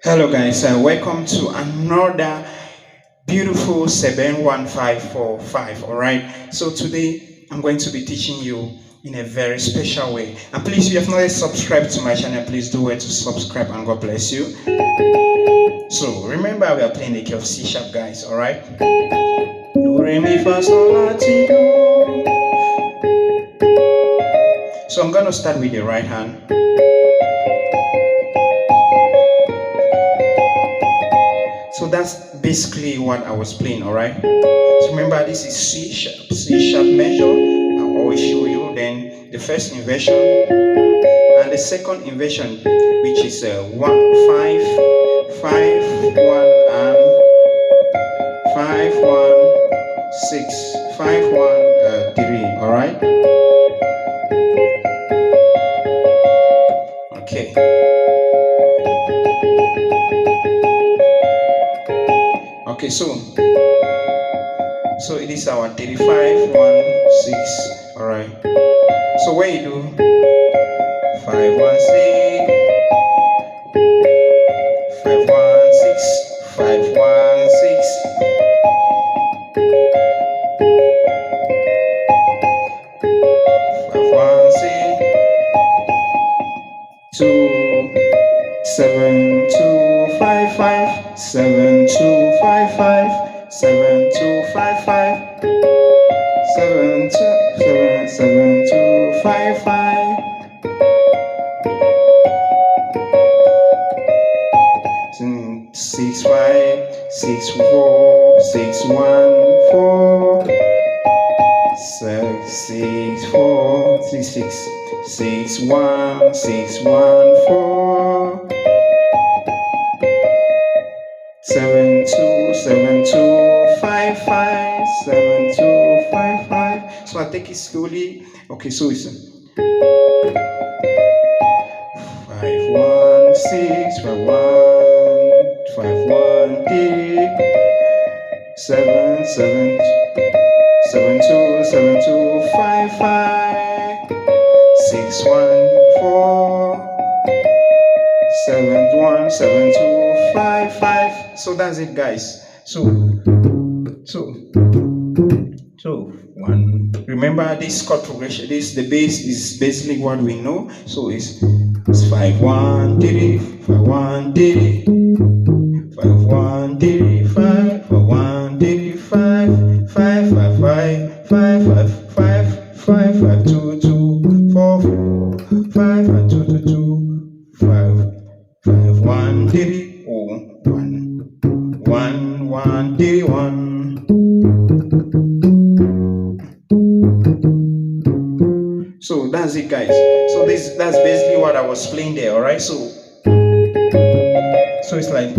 Hello guys, welcome to another beautiful 71545. All right, so today I'm going to be teaching you in a very special way. And please, if you have not yet subscribed to my channel, please do it to subscribe, and God bless you. So remember, we are playing the key of C sharp, guys. All right, do re mi fa sol la ti do. So I'm going to start with the right hand. So that's basically what I was playing, all right? So remember, this is C sharp measure. I'll always show you. Then the first inversion and the second inversion, which is 1 5 5 1 and 5 1 6 5 1 3. All right? Okay. Okay, so it is our 35 1 6. All right. So when you do 5 1 6 5 1 6 5 1 6 5 1 6 2 7 2 5 5 7 2 5 5 7 2 5 5 7 2 7 7 2 5 5 6 5 6 4 6 1 4 6 6 4 6 6 6 1 6 1 4 7 2 7 2 5 5 7 2 5 5. So I take it slowly. Okay, so it's 5 1 6 5 1 5 1 3 7 7 7 2 7 2 5 5 6 1 4 7 1 7 2 5 5. So that's it, guys. So one. Remember this chord progression. The bass is basically what we know. So it's 5 1 3 5 1 3 5 1 3 5 5 1 3 5 5 5 5 5 5 5 5 5 2 2 4 4 5 5 2 2 2 5 5 1 3 1 1 1 3 1. So that's it, guys. So that's basically what I was playing there. All right. So it's like.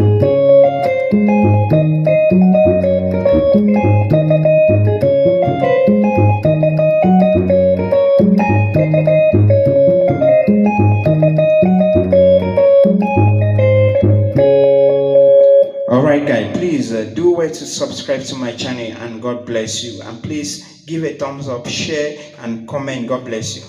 Alright guys, please do well to subscribe to my channel, and God bless you. And please give a thumbs up, share and comment. God bless you.